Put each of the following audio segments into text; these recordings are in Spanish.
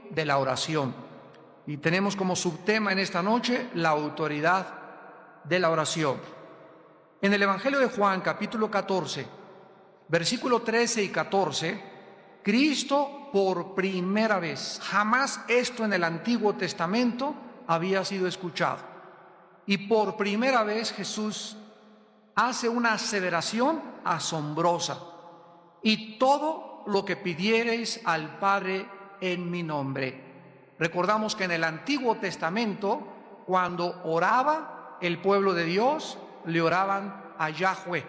De la oración. Y tenemos como subtema en esta noche la autoridad de la oración. En el Evangelio de Juan, capítulo 14, versículo 13 y 14, Cristo por primera vez, jamás esto en el Antiguo Testamento había sido escuchado. Y por primera vez Jesús hace una aseveración asombrosa. Y todo lo que pidiereis al Padre en mi nombre. Recordamos que en el Antiguo Testamento, cuando oraba el pueblo de Dios, le oraban a Yahweh,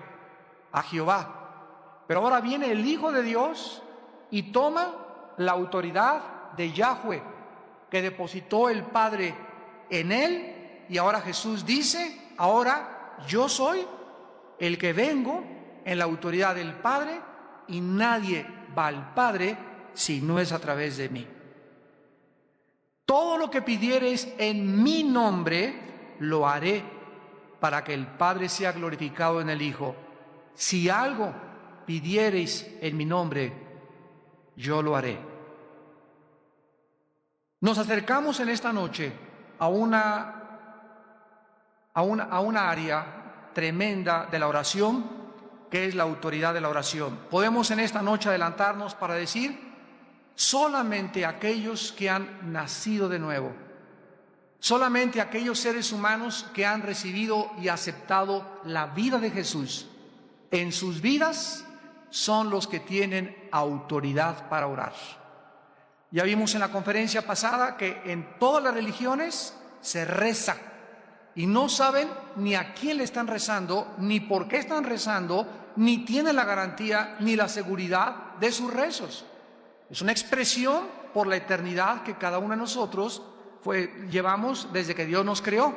a Jehová. Pero ahora viene el Hijo de Dios y toma la autoridad de Yahweh, que depositó el Padre en él, y ahora Jesús dice, ahora yo soy el que vengo en la autoridad del Padre, y nadie va al Padre si no es a través de mí. Todo lo que pidiereis en mi nombre, lo haré para que el Padre sea glorificado en el Hijo. Si algo pidiereis en mi nombre, yo lo haré. Nos acercamos en esta noche a una área tremenda de la oración, que es la autoridad de la oración. Podemos en esta noche adelantarnos para decir, solamente aquellos que han nacido de nuevo, solamente aquellos seres humanos que han recibido y aceptado la vida de Jesús en sus vidas son los que tienen autoridad para orar. Ya vimos en la conferencia pasada que en todas las religiones se reza y no saben ni a quién le están rezando, ni por qué están rezando, ni tienen la garantía ni la seguridad de sus rezos. Es una expresión por la eternidad que cada uno de nosotros llevamos desde que Dios nos creó.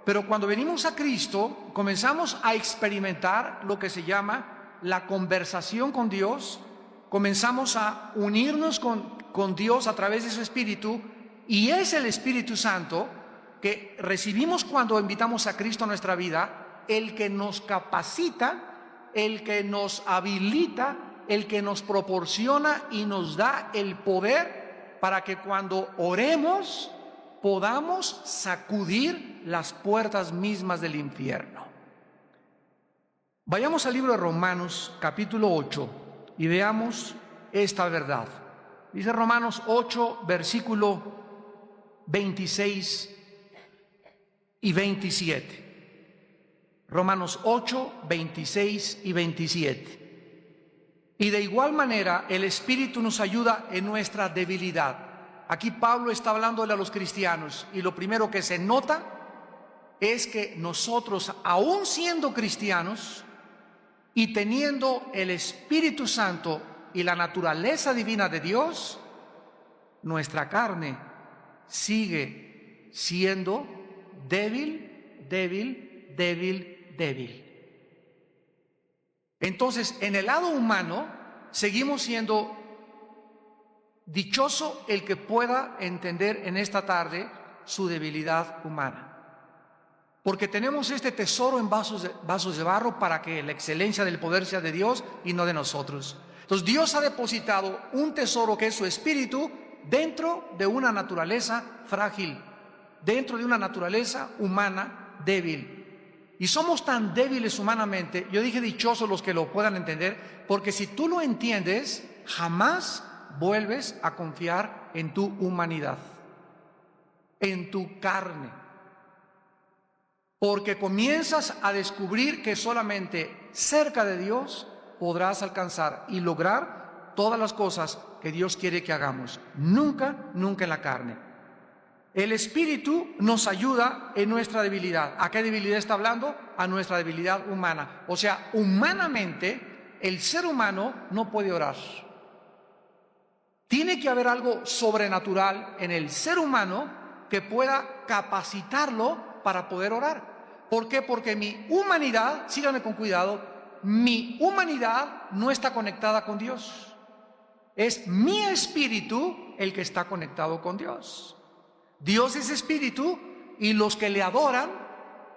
Pero cuando venimos a Cristo, comenzamos a experimentar lo que se llama la conversación con Dios, comenzamos a unirnos con Dios a través de su Espíritu, y es el Espíritu Santo que recibimos cuando invitamos a Cristo a nuestra vida, el que nos capacita, el que nos habilita, el que nos proporciona y nos da el poder para que cuando oremos podamos sacudir las puertas mismas del infierno. Vayamos al libro de Romanos, capítulo 8, y veamos esta verdad. Dice Romanos 8, versículo 26 y 27. Romanos 8, 26 y 27. Y de igual manera el Espíritu nos ayuda en nuestra debilidad. Aquí Pablo está hablándole a los cristianos, y lo primero que se nota es que nosotros, aún siendo cristianos y teniendo el Espíritu Santo y la naturaleza divina de Dios, nuestra carne sigue siendo débil. Entonces, en el lado humano, seguimos siendo dichoso el que pueda entender en esta tarde su debilidad humana. Porque tenemos este tesoro en vasos de barro para que la excelencia del poder sea de Dios y no de nosotros. Entonces, Dios ha depositado un tesoro que es su Espíritu dentro de una naturaleza frágil, dentro de una naturaleza humana débil. Y somos tan débiles humanamente, yo dije dichosos los que lo puedan entender, porque si tú lo entiendes, jamás vuelves a confiar en tu humanidad, en tu carne, porque comienzas a descubrir que solamente cerca de Dios podrás alcanzar y lograr todas las cosas que Dios quiere que hagamos, nunca en la carne. El Espíritu nos ayuda en nuestra debilidad. ¿A qué debilidad está hablando? A nuestra debilidad humana. O sea, humanamente, el ser humano no puede orar. Tiene que haber algo sobrenatural en el ser humano que pueda capacitarlo para poder orar. ¿Por qué? Porque mi humanidad, síganme con cuidado, mi humanidad no está conectada con Dios. Es mi espíritu el que está conectado con Dios. Dios es espíritu, y los que le adoran,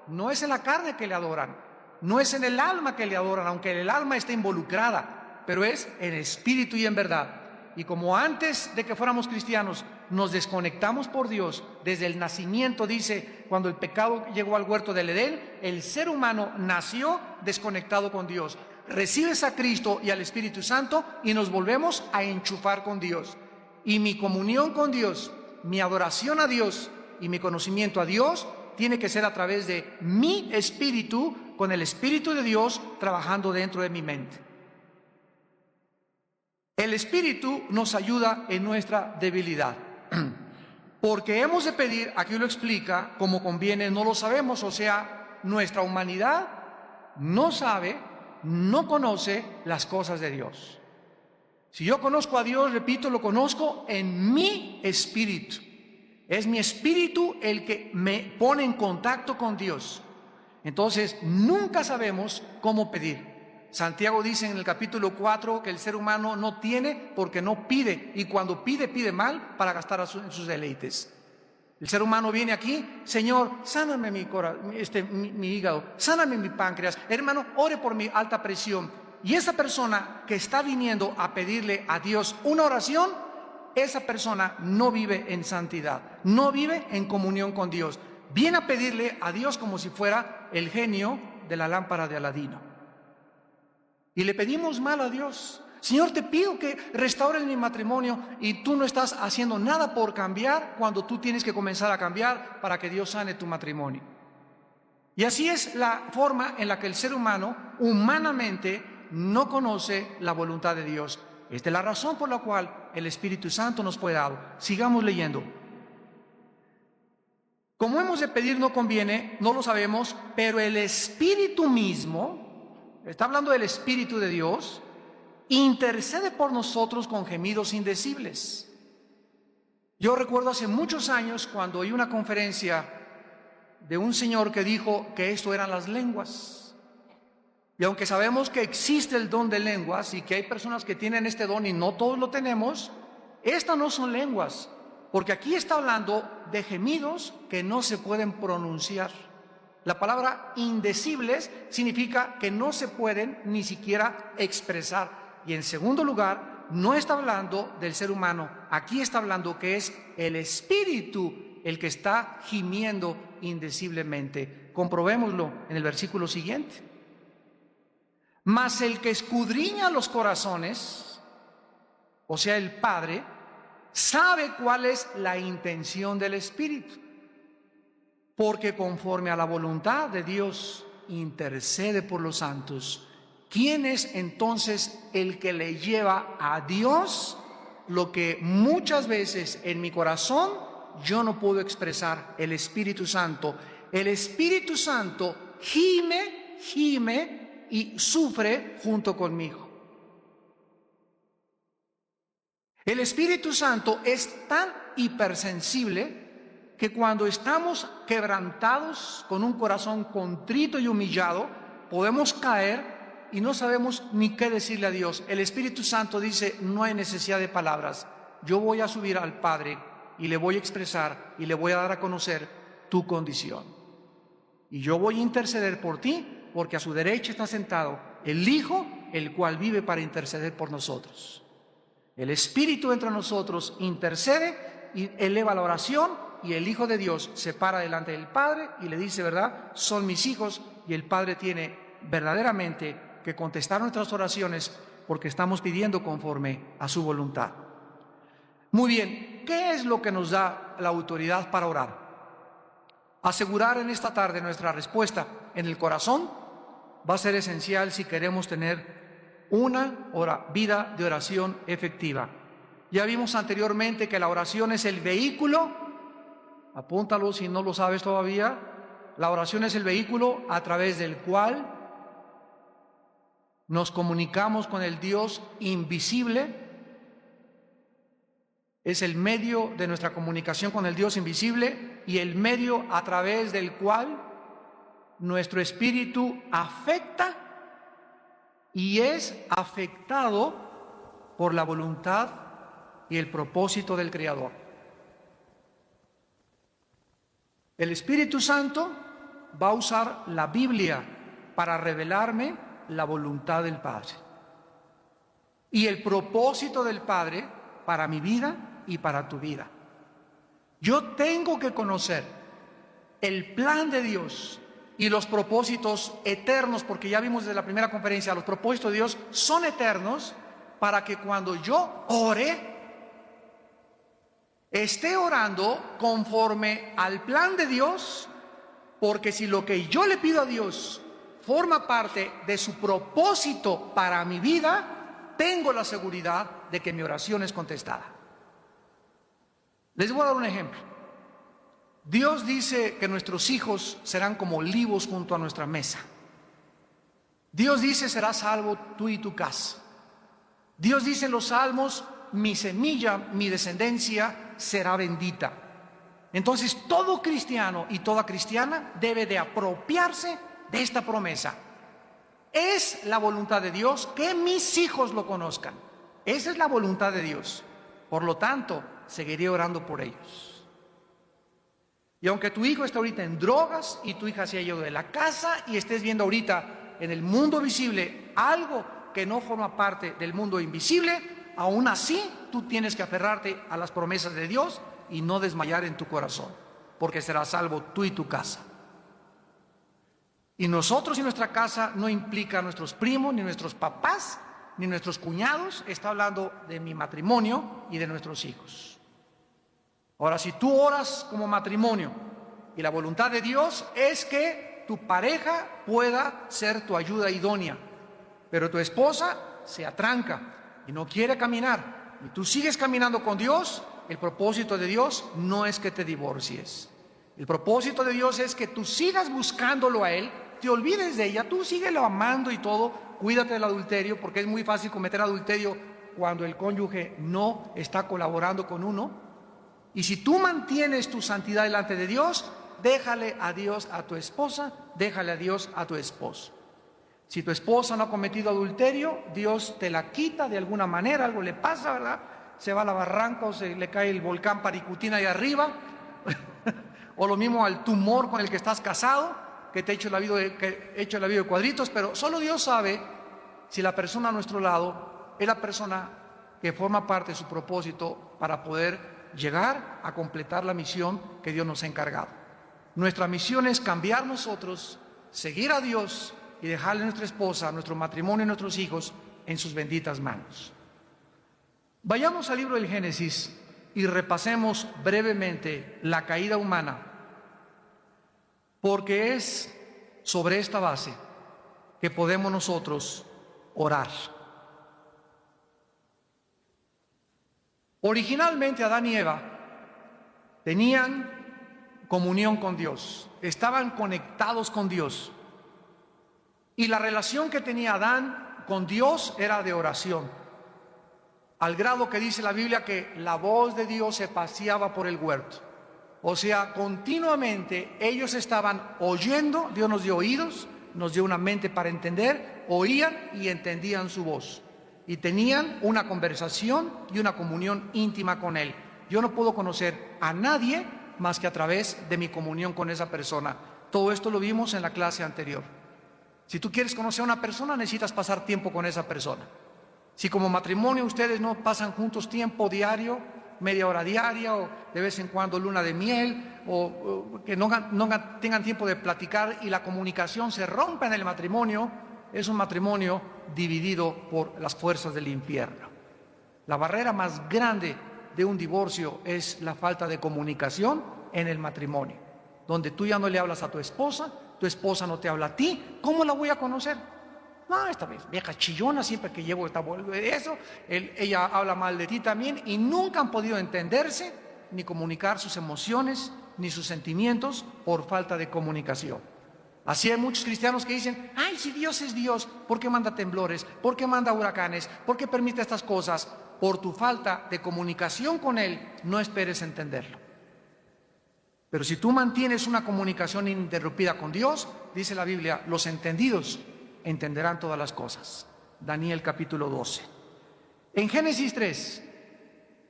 no es en la carne que le adoran, no es en el alma que le adoran, aunque el alma está involucrada, pero es en espíritu y en verdad. Y como antes de que fuéramos cristianos nos desconectamos por Dios, desde el nacimiento, dice, cuando el pecado llegó al huerto del Edén, el ser humano nació desconectado con Dios. Recibes a Cristo y al Espíritu Santo y nos volvemos a enchufar con Dios. Y mi comunión con Dios, mi adoración a Dios y mi conocimiento a Dios tiene que ser a través de mi espíritu, con el Espíritu de Dios trabajando dentro de mi mente. El Espíritu nos ayuda en nuestra debilidad, porque hemos de pedir, aquí lo explica, como conviene, no lo sabemos, o sea, nuestra humanidad no sabe, no conoce las cosas de Dios. Si yo conozco a Dios, repito, lo conozco en mi espíritu. Es mi espíritu el que me pone en contacto con Dios. Entonces, nunca sabemos cómo pedir. Santiago dice en el capítulo 4 que el ser humano no tiene porque no pide, y cuando pide, pide mal para gastar en sus deleites. El ser humano viene aquí: Señor, sáname mi hígado, sáname mi páncreas, hermano, ore por mi alta presión. Y esa persona que está viniendo a pedirle a Dios una oración, esa persona no vive en santidad, no vive en comunión con Dios. Viene a pedirle a Dios como si fuera el genio de la lámpara de Aladino. Y le pedimos mal a Dios. Señor, te pido que restaures mi matrimonio, y tú no estás haciendo nada por cambiar cuando tú tienes que comenzar a cambiar para que Dios sane tu matrimonio. Y así es la forma en la que el ser humano humanamente no conoce la voluntad de Dios. Esta es la razón por la cual el Espíritu Santo nos fue dado. Sigamos leyendo. Como hemos de pedir no conviene, no lo sabemos, pero el Espíritu mismo, está hablando del Espíritu de Dios, intercede por nosotros con gemidos indecibles. Yo recuerdo hace muchos años cuando oí una conferencia de un señor que dijo que esto eran las lenguas. Y aunque sabemos que existe el don de lenguas y que hay personas que tienen este don y no todos lo tenemos, estas no son lenguas, porque aquí está hablando de gemidos que no se pueden pronunciar. La palabra indecibles significa que no se pueden ni siquiera expresar. Y en segundo lugar, no está hablando del ser humano, aquí está hablando que es el Espíritu el que está gimiendo indeciblemente. Comprobémoslo en el versículo siguiente. Mas el que escudriña los corazones, o sea, el Padre, sabe cuál es la intención del Espíritu, porque conforme a la voluntad de Dios intercede por los santos. ¿Quién es entonces el que le lleva a Dios lo que muchas veces en mi corazón yo no puedo expresar? El Espíritu Santo. El Espíritu Santo gime y sufre junto conmigo. El Espíritu Santo es tan hipersensible que cuando estamos quebrantados, con un corazón contrito y humillado, podemos caer y no sabemos ni qué decirle a Dios. El Espíritu Santo dice: no hay necesidad de palabras, yo voy a subir al Padre y le voy a expresar y le voy a dar a conocer tu condición. Y yo voy a interceder por ti, porque a su derecha está sentado el Hijo, el cual vive para interceder por nosotros. El Espíritu entre nosotros intercede y eleva la oración, y el Hijo de Dios se para delante del Padre y le dice: ¿verdad? Son mis hijos. Y el Padre tiene verdaderamente que contestar nuestras oraciones, porque estamos pidiendo conforme a su voluntad. Muy bien, ¿qué es lo que nos da la autoridad para orar? Asegurar en esta tarde nuestra respuesta en el corazón va a ser esencial si queremos tener una vida de oración efectiva. Ya vimos anteriormente que la oración es el vehículo, apúntalo si no lo sabes todavía, la oración es el vehículo a través del cual nos comunicamos con el Dios invisible. Es el medio de nuestra comunicación con el Dios invisible y el medio a través del cual nuestro espíritu afecta y es afectado por la voluntad y el propósito del Creador. El Espíritu Santo va a usar la Biblia para revelarme la voluntad del Padre. y el propósito del Padre para mi vida y para tu vida. Yo tengo que conocer el plan de Dios y los propósitos eternos, porque ya vimos desde la primera conferencia, los propósitos de Dios son eternos, para que cuando yo ore, esté orando conforme al plan de Dios, porque si lo que yo le pido a Dios forma parte de su propósito para mi vida, tengo la seguridad de que mi oración es contestada. Les voy a dar un ejemplo. Dios dice que nuestros hijos serán como olivos junto a nuestra mesa. Dios dice: serás salvo tú y tu casa. Dios dice en los Salmos: mi semilla, mi descendencia será bendita. Entonces todo cristiano y toda cristiana debe de apropiarse de esta promesa. Es la voluntad de Dios que mis hijos lo conozcan. Esa es la voluntad de Dios. Por lo tanto, seguiré orando por ellos. Y aunque tu hijo está ahorita en drogas y tu hija se ha ido de la casa y estés viendo ahorita en el mundo visible algo que no forma parte del mundo invisible, aún así tú tienes que aferrarte a las promesas de Dios y no desmayar en tu corazón, porque serás salvo tú y tu casa. Y nosotros y nuestra casa no implica a nuestros primos, ni nuestros papás, ni nuestros cuñados. Está hablando de mi matrimonio y de nuestros hijos. Ahora, si tú oras como matrimonio y la voluntad de Dios es que tu pareja pueda ser tu ayuda idónea, pero tu esposa se atranca y no quiere caminar, y tú sigues caminando con Dios, el propósito de Dios no es que te divorcies. El propósito de Dios es que tú sigas buscándolo a Él, te olvides de ella, tú síguelo amando y todo, cuídate del adulterio, porque es muy fácil cometer adulterio cuando el cónyuge no está colaborando con uno. Y si tú mantienes tu santidad delante de Dios, déjale a Dios a tu esposa, déjale a Dios a tu esposo. Si tu esposa no ha cometido adulterio, Dios te la quita de alguna manera, algo le pasa, ¿verdad? Se va a la barranca o se le cae el volcán Paricutina ahí arriba, o lo mismo al tumor con el que estás casado, que te ha hecho la vida de cuadritos, pero solo Dios sabe si la persona a nuestro lado es la persona que forma parte de su propósito para poder llegar a completar la misión que Dios nos ha encargado. Nuestra misión es cambiar nosotros, seguir a Dios y dejarle a nuestra esposa, a nuestro matrimonio y a nuestros hijos en sus benditas manos. Vayamos al libro del Génesis y repasemos brevemente la caída humana, porque es sobre esta base que podemos nosotros orar. Originalmente Adán y Eva tenían comunión con Dios, estaban conectados con Dios, y la relación que tenía Adán con Dios era de oración, al grado que dice la Biblia que la voz de Dios se paseaba por el huerto. O sea, continuamente ellos estaban oyendo. Dios nos dio oídos, nos dio una mente para entender, oían y entendían su voz, y tenían una conversación y una comunión íntima con Él. Yo no puedo conocer a nadie más que a través de mi comunión con esa persona. Todo esto lo vimos en la clase anterior. Si tú quieres conocer a una persona, necesitas pasar tiempo con esa persona. Si como matrimonio ustedes no pasan juntos tiempo diario, media hora diaria, o de vez en cuando luna de miel, o que no tengan tiempo de platicar y la comunicación se rompa en el matrimonio, es un matrimonio dividido por las fuerzas del infierno. La barrera más grande de un divorcio es la falta de comunicación en el matrimonio, donde tú ya no le hablas a tu esposa no te habla a ti. ¿Cómo la voy a conocer? No, esta vieja chillona, siempre que llevo eso, ella habla mal de ti también, y nunca han podido entenderse ni comunicar sus emociones ni sus sentimientos por falta de comunicación. Así hay muchos cristianos que dicen: ay, si Dios es Dios, ¿por qué manda temblores? ¿Por qué manda huracanes? ¿Por qué permite estas cosas? Por tu falta de comunicación con Él, no esperes entenderlo. Pero si tú mantienes una comunicación ininterrumpida con Dios, dice la Biblia, los entendidos entenderán todas las cosas. Daniel capítulo 12. En Génesis 3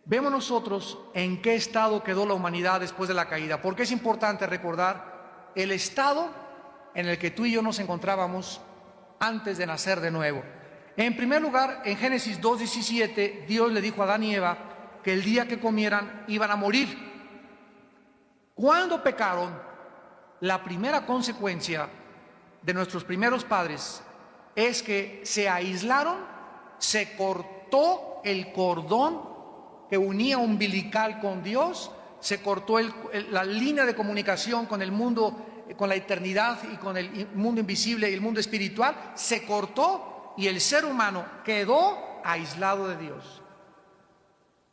vemos nosotros en qué estado quedó la humanidad después de la caída, porque es importante recordar el estado en el que tú y yo nos encontrábamos antes de nacer de nuevo. En primer lugar, en Génesis 2:17, Dios le dijo a Adán y Eva que el día que comieran iban a morir. Cuando pecaron, la primera consecuencia de nuestros primeros padres es que se aislaron, se cortó el cordón que unía umbilical con Dios, se cortó la línea de comunicación con el mundo, con la eternidad y con el mundo invisible y el mundo espiritual, se cortó y el ser humano quedó aislado de Dios.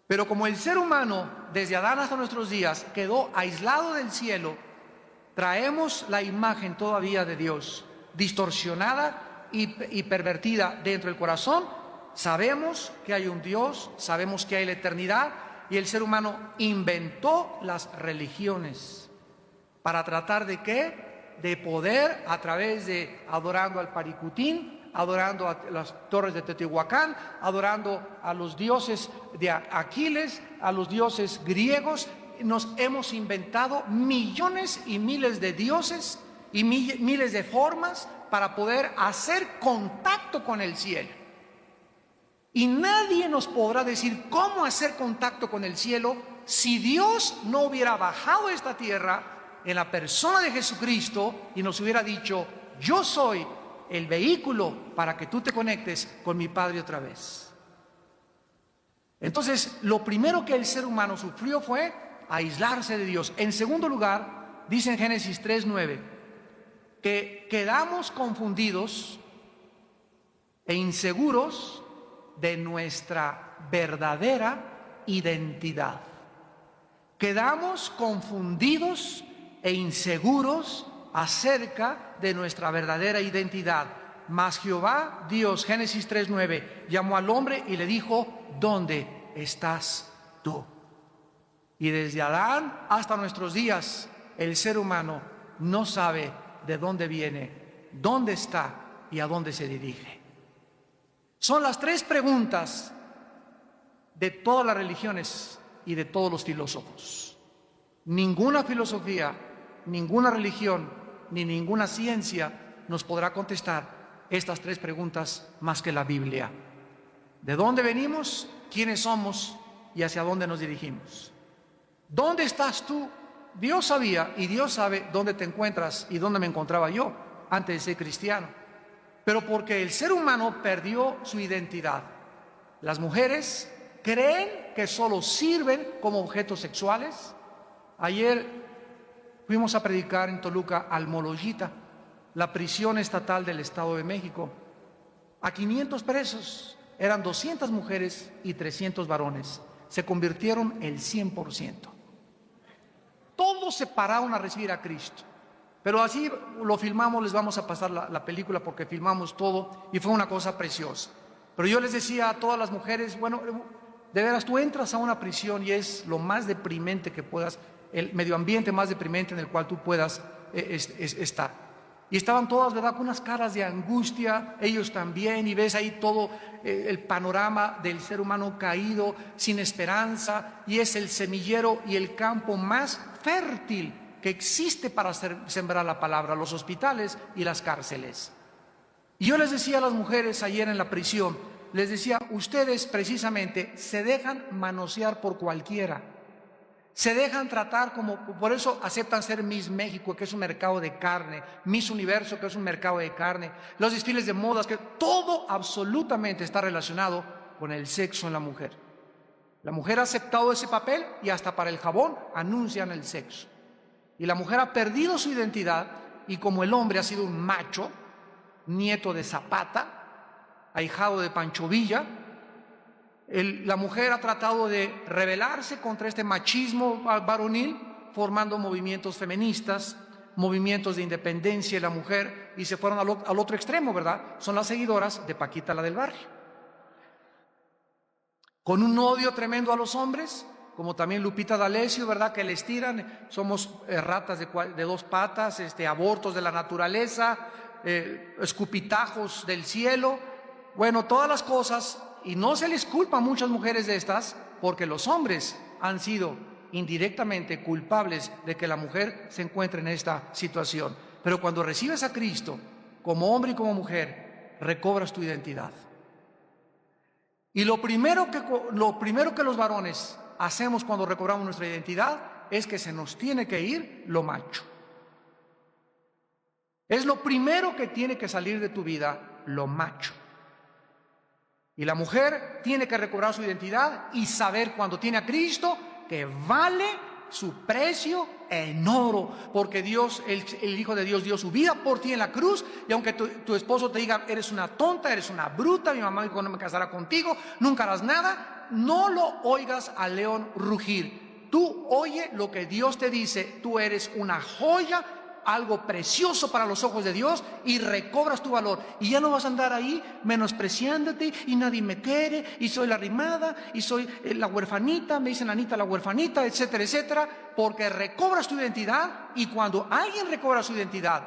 Pero como el ser humano, desde Adán hasta nuestros días, quedó aislado del cielo, traemos la imagen todavía de Dios distorsionada y pervertida dentro del corazón. Sabemos que hay un Dios, sabemos que hay la eternidad, y el ser humano inventó las religiones para tratar de ¿qué? De poder, a través de adorando al Paricutín, adorando a las torres de Teotihuacán, adorando a los dioses de Aquiles, a los dioses griegos. Nos hemos inventado millones y miles de dioses y miles de formas para poder hacer contacto con el cielo. Y nadie nos podrá decir cómo hacer contacto con el cielo si Dios no hubiera bajado a esta tierra en la persona de Jesucristo y nos hubiera dicho: yo soy el vehículo para que tú te conectes con mi Padre otra vez. Entonces, lo primero que el ser humano sufrió fue aislarse de Dios. En segundo lugar, dice en Génesis 3:9 que quedamos confundidos e inseguros de nuestra verdadera identidad. Quedamos confundidos e inseguros acerca de nuestra verdadera identidad. Mas Jehová Dios, Génesis 3:9, llamó al hombre y le dijo: ¿dónde estás tú? Y desde Adán hasta nuestros días, el ser humano no sabe de dónde viene, dónde está y a dónde se dirige. Son las tres preguntas de todas las religiones y de todos los filósofos. Ninguna filosofía, ninguna religión, ni ninguna ciencia nos podrá contestar estas tres preguntas más que la Biblia. ¿De dónde venimos? ¿Quiénes somos? ¿Y hacia dónde nos dirigimos? ¿Dónde estás tú? Dios sabía y Dios sabe dónde te encuentras y dónde me encontraba yo antes de ser cristiano. Pero porque el ser humano perdió su identidad. Las mujeres creen que solo sirven como objetos sexuales. Ayer fuimos a predicar en Toluca, Almoloyita, la prisión estatal del Estado de México. A 500 presos, eran 200 mujeres y 300 varones. Se convirtieron el 100%. Todos se pararon a recibir a Cristo. Pero así lo filmamos, les vamos a pasar la película porque filmamos todo y fue una cosa preciosa. Pero yo les decía a todas las mujeres, bueno, de veras, tú entras a una prisión y es lo más deprimente que puedas, el medio ambiente más deprimente en el cual tú puedas estar. Y estaban todas, ¿verdad?, con unas caras de angustia, ellos también, y ves ahí todo el panorama del ser humano caído, sin esperanza, y es el semillero y el campo más fértil que existe para sembrar la palabra, los hospitales y las cárceles. Y yo les decía a las mujeres ayer en la prisión, les decía: ustedes precisamente se dejan manosear por cualquiera, se dejan tratar como, por eso aceptan ser Miss México, que es un mercado de carne, Miss Universo, que es un mercado de carne, los desfiles de modas, que todo absolutamente está relacionado con el sexo en la mujer. La mujer ha aceptado ese papel y hasta para el jabón anuncian el sexo. Y la mujer ha perdido su identidad, y como el hombre ha sido un macho, nieto de Zapata, ahijado de Pancho Villa, la mujer ha tratado de rebelarse contra este machismo varonil, formando movimientos feministas, movimientos de independencia de la mujer, y se fueron al otro extremo, ¿verdad? Son las seguidoras de Paquita, la del barrio. Con un odio tremendo a los hombres, como también Lupita D'Alessio, ¿verdad?, que les tiran, somos ratas de dos patas, abortos de la naturaleza, escupitajos del cielo, bueno, todas las cosas, y no se les culpa a muchas mujeres de estas, porque los hombres han sido indirectamente culpables de que la mujer se encuentre en esta situación. Pero cuando recibes a Cristo, como hombre y como mujer, recobras tu identidad. Y lo primero que los varones hacemos cuando recobramos nuestra identidad es que se nos tiene que ir lo macho. Es lo primero que tiene que salir de tu vida, lo macho. Y la mujer tiene que recobrar su identidad y saber cuando tiene a Cristo que vale su precio en oro, porque Dios, el Hijo de Dios, dio su vida por ti en la cruz. Y aunque tu esposo te diga, eres una tonta, eres una bruta, mi mamá dijo no me casará contigo, nunca harás nada, no lo oigas al león rugir. Tú oye lo que Dios te dice. Tú eres una joya, algo precioso para los ojos de Dios, y recobras tu valor. Y ya no vas a andar ahí menospreciándote y nadie me quiere y soy la arrimada y soy la huerfanita, me dicen Anita la huerfanita, etcétera, etcétera, porque recobras tu identidad. Y cuando alguien recobra su identidad,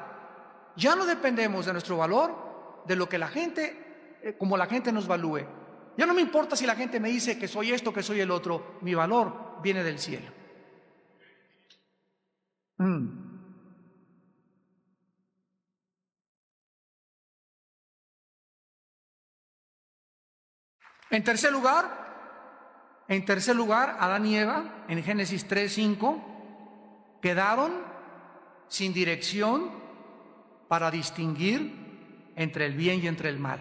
ya no dependemos de nuestro valor, de lo que la gente, como la gente nos valúe. Ya no me importa si la gente me dice que soy esto, que soy el otro. Mi valor viene del cielo. En tercer lugar, Adán y Eva, en Génesis 3:5, quedaron sin dirección para distinguir entre el bien y entre el mal.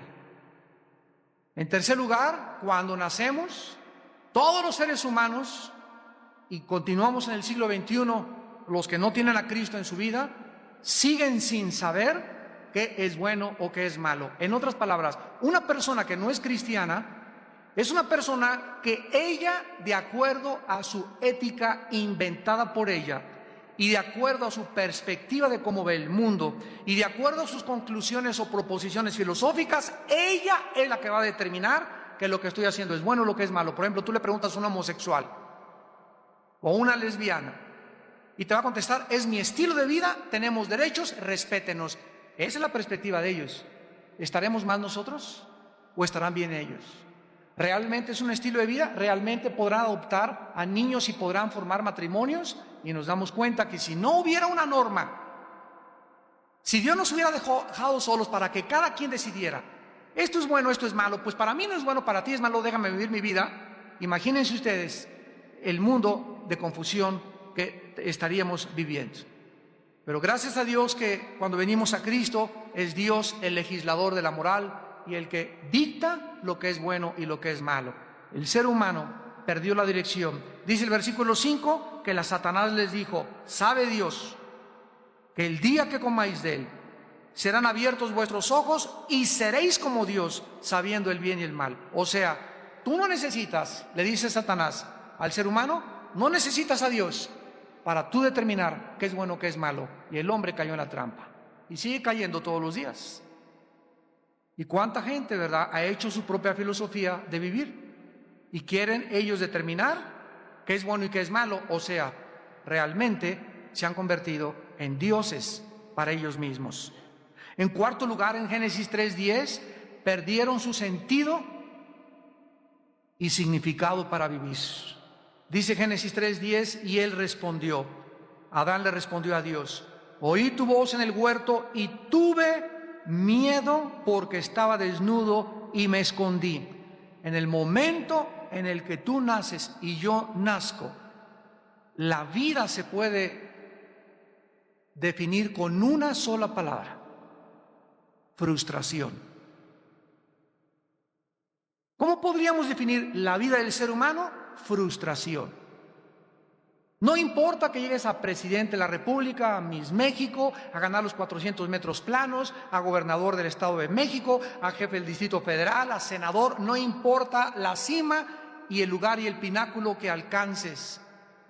En tercer lugar, cuando nacemos, todos los seres humanos, y continuamos en el siglo XXI, los que no tienen a Cristo en su vida, siguen sin saber qué es bueno o qué es malo. En otras palabras, una persona que no es cristiana es una persona que ella, de acuerdo a su ética inventada por ella, y de acuerdo a su perspectiva de cómo ve el mundo, y de acuerdo a sus conclusiones o proposiciones filosóficas, ella es la que va a determinar que lo que estoy haciendo es bueno o lo que es malo. Por ejemplo, tú le preguntas a un homosexual o una lesbiana y te va a contestar, es mi estilo de vida, tenemos derechos, respétenos. Esa es la perspectiva de ellos. ¿Estaremos mal nosotros o estarán bien ellos? ¿Realmente es un estilo de vida? ¿Realmente podrán adoptar a niños y podrán formar matrimonios? Y nos damos cuenta que si no hubiera una norma, si Dios nos hubiera dejado solos para que cada quien decidiera, esto es bueno, esto es malo, pues para mí no es bueno, para ti es malo, déjame vivir mi vida. Imagínense ustedes el mundo de confusión que estaríamos viviendo. Pero gracias a Dios que cuando venimos a Cristo es Dios el legislador de la moral y el que dicta lo que es bueno y lo que es malo. El ser humano perdió la dirección. Dice el versículo 5 que la Satanás les dijo, sabe Dios que el día que comáis de él serán abiertos vuestros ojos y seréis como Dios, sabiendo el bien y el mal. O sea, tú no necesitas, le dice Satanás al ser humano, no necesitas a Dios para tú determinar qué es bueno o qué es malo. Y el hombre cayó en la trampa y sigue cayendo todos los días. ¿Y cuánta gente, verdad, ha hecho su propia filosofía de vivir? Y quieren ellos determinar qué es bueno y qué es malo. O sea, realmente se han convertido en dioses para ellos mismos. En cuarto lugar, en Génesis 3:10, perdieron su sentido y significado para vivir. Dice Génesis 3:10, y él respondió, Adán le respondió a Dios, oí tu voz en el huerto y tuve miedo porque estaba desnudo y me escondí. En el momento en el que tú naces y yo nazco, la vida se puede definir con una sola palabra: frustración. ¿Cómo podríamos definir la vida del ser humano? Frustración. No importa que llegues a presidente de la República, a Miss México, a ganar los 400 metros planos, a gobernador del Estado de México, a jefe del Distrito Federal, a senador, no importa la cima y el lugar y el pináculo que alcances,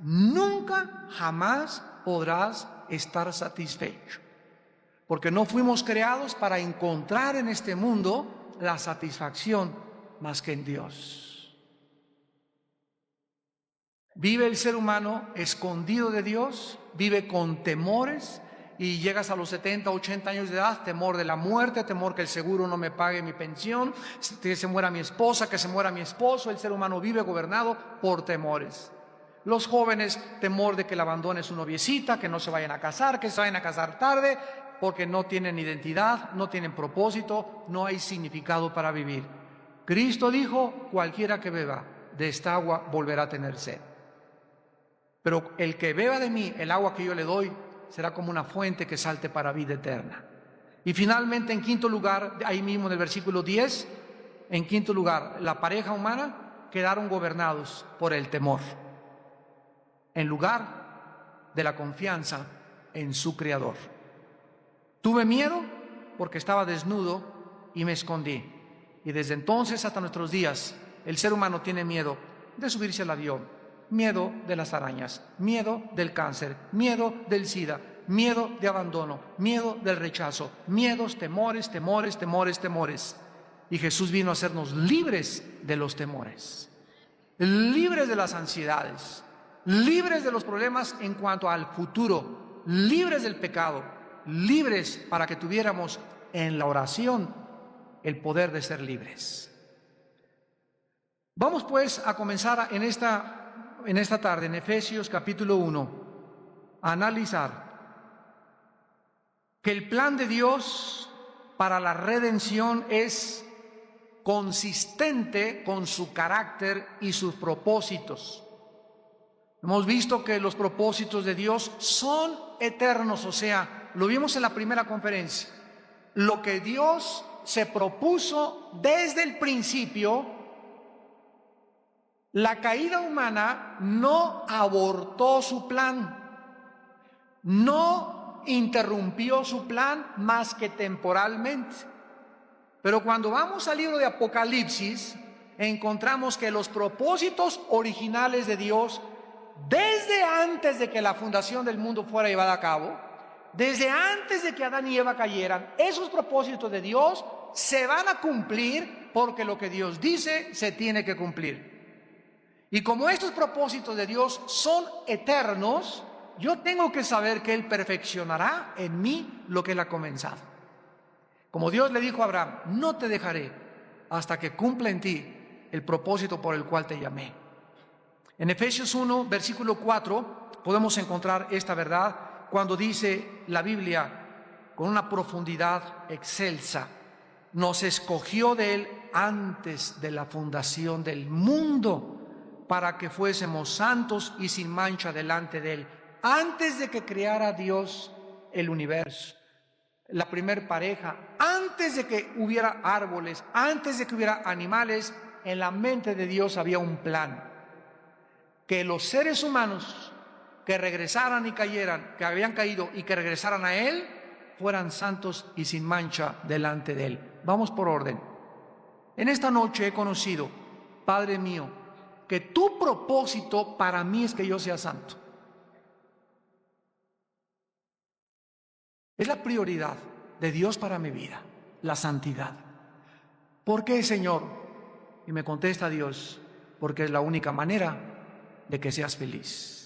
nunca, jamás podrás estar satisfecho. Porque no fuimos creados para encontrar en este mundo la satisfacción más que en Dios. Vive el ser humano escondido de Dios, vive con temores y llegas a los 70, 80 años de edad, temor de la muerte, temor que el seguro no me pague mi pensión, que se muera mi esposa, que se muera mi esposo. El ser humano vive gobernado por temores. Los jóvenes, temor de que le abandone su noviecita, que no se vayan a casar, que se vayan a casar tarde, porque no tienen identidad, no tienen propósito, no hay significado para vivir. Cristo dijo, cualquiera que beba de esta agua volverá a tener sed. Pero el que beba de mí, el agua que yo le doy, será como una fuente que salte para vida eterna. Y finalmente, en quinto lugar, ahí mismo en el versículo 10, en quinto lugar, la pareja humana quedaron gobernados por el temor, en lugar de la confianza en su Creador. Tuve miedo porque estaba desnudo y me escondí. Y desde entonces hasta nuestros días, el ser humano tiene miedo de subirse al avión, miedo de las arañas, miedo del cáncer, miedo del SIDA, miedo de abandono, miedo del rechazo, miedos, temores, temores, temores, temores. Y Jesús vino a hacernos libres de los temores, libres de las ansiedades, libres de los problemas en cuanto al futuro, libres del pecado, libres para que tuviéramos en la oración el poder de ser libres. Vamos pues a comenzar en esta tarde, en Efesios capítulo 1, a analizar que el plan de Dios para la redención es consistente con su carácter y sus propósitos. Hemos visto que los propósitos de Dios son eternos, o sea, lo vimos en la primera conferencia. Lo que Dios se propuso desde el principio, la caída humana no abortó su plan, no interrumpió su plan más que temporalmente. Pero cuando vamos al libro de Apocalipsis, encontramos que los propósitos originales de Dios, desde antes de que la fundación del mundo fuera llevada a cabo, desde antes de que Adán y Eva cayeran, esos propósitos de Dios se van a cumplir porque lo que Dios dice se tiene que cumplir. Y como estos propósitos de Dios son eternos, yo tengo que saber que Él perfeccionará en mí lo que Él ha comenzado. Como Dios le dijo a Abraham, no te dejaré hasta que cumpla en ti el propósito por el cual te llamé. En Efesios 1, versículo 4, podemos encontrar esta verdad cuando dice la Biblia con una profundidad excelsa: nos escogió de Él antes de la fundación del mundo para que fuésemos santos y sin mancha delante de Él, antes de que creara Dios el universo, la primer pareja, antes de que hubiera árboles, antes de que hubiera animales. En la mente de Dios había un plan: que los seres humanos que regresaran y cayeran, que habían caído y que regresaran a Él, fueran santos y sin mancha delante de Él. Vamos por orden. En esta noche he conocido, Padre mío, que tu propósito para mí es que yo sea santo. Es la prioridad de Dios para mi vida, la santidad. ¿Por qué, Señor? Y me contesta Dios, porque es la única manera de que seas feliz.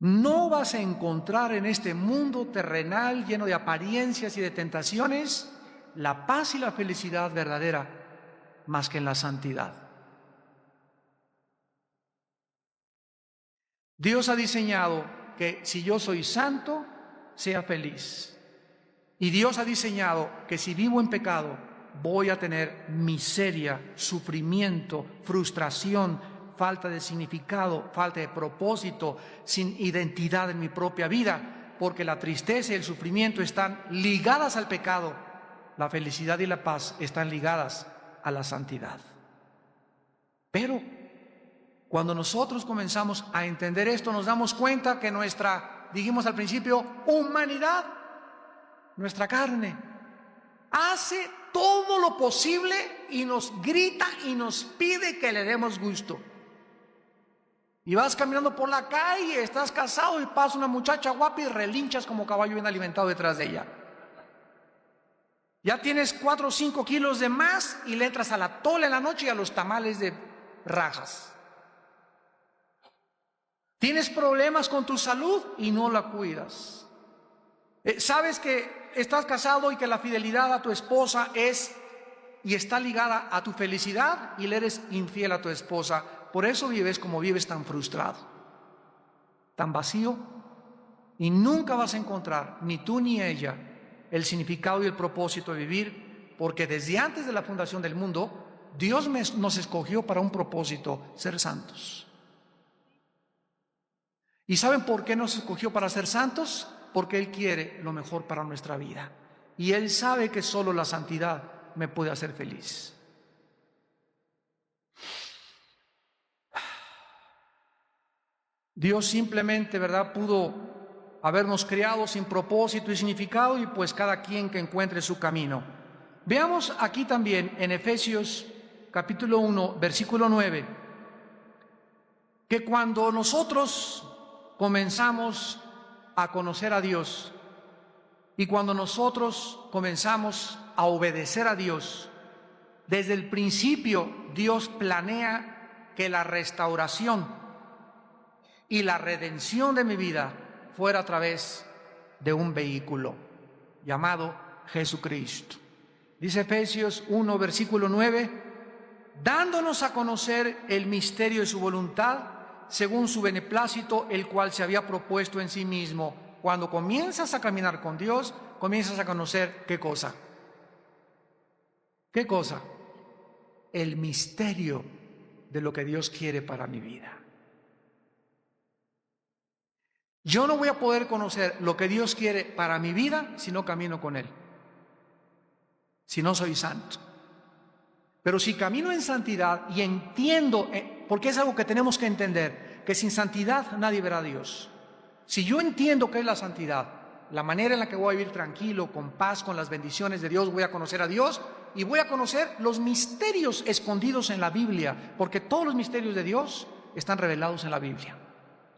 No vas a encontrar en este mundo terrenal lleno de apariencias y de tentaciones la paz y la felicidad verdadera más que en la santidad. Dios ha diseñado que si yo soy santo, sea feliz. Y Dios ha diseñado que si vivo en pecado, voy a tener miseria, sufrimiento, frustración, falta de significado, falta de propósito, sin identidad en mi propia vida, porque la tristeza y el sufrimiento están ligadas al pecado. La felicidad y la paz están ligadas a la santidad. Pero cuando nosotros comenzamos a entender esto, nos damos cuenta que nuestra, dijimos al principio, humanidad, nuestra carne, hace todo lo posible y nos grita y nos pide que le demos gusto. Y vas caminando por la calle, estás casado y pasa una muchacha guapa y relinchas como caballo bien alimentado detrás de ella. Ya tienes 4 o 5 kilos de más y le entras a la tola en la noche y a los tamales de rajas. Tienes problemas con tu salud y no la cuidas. Sabes que estás casado y que la fidelidad a tu esposa es y está ligada a tu felicidad y le eres infiel a tu esposa. Por eso vives como vives, tan frustrado, tan vacío, y nunca vas a encontrar, ni tú ni ella, el significado y el propósito de vivir, porque desde antes de la fundación del mundo, Dios nos escogió para un propósito, ser santos. ¿Y saben por qué nos escogió para ser santos? Porque Él quiere lo mejor para nuestra vida. Y Él sabe que solo la santidad me puede hacer feliz. Dios simplemente, ¿verdad?, pudo habernos creado sin propósito y significado, y pues cada quien que encuentre su camino. Veamos aquí también en Efesios capítulo 1, versículo 9, que cuando nosotros comenzamos a conocer a Dios y cuando nosotros comenzamos a obedecer a Dios, desde el principio Dios planea que la restauración y la redención de mi vida fuera a través de un vehículo llamado Jesucristo. Dice Efesios 1, versículo 9, dándonos a conocer el misterio de su voluntad, según su beneplácito, el cual se había propuesto en sí mismo. Cuando comienzas a caminar con Dios, comienzas a conocer ¿qué cosa? ¿Qué cosa? El misterio de lo que Dios quiere para mi vida. Yo no voy a poder conocer lo que Dios quiere para mi vida si no camino con Él, si no soy santo. Pero si camino en santidad y entiendo, porque es algo que tenemos que entender, que sin santidad nadie verá a Dios. Si yo entiendo qué es la santidad, la manera en la que voy a vivir tranquilo, con paz, con las bendiciones de Dios, voy a conocer a Dios y voy a conocer los misterios escondidos en la Biblia, porque todos los misterios de Dios están revelados en la Biblia,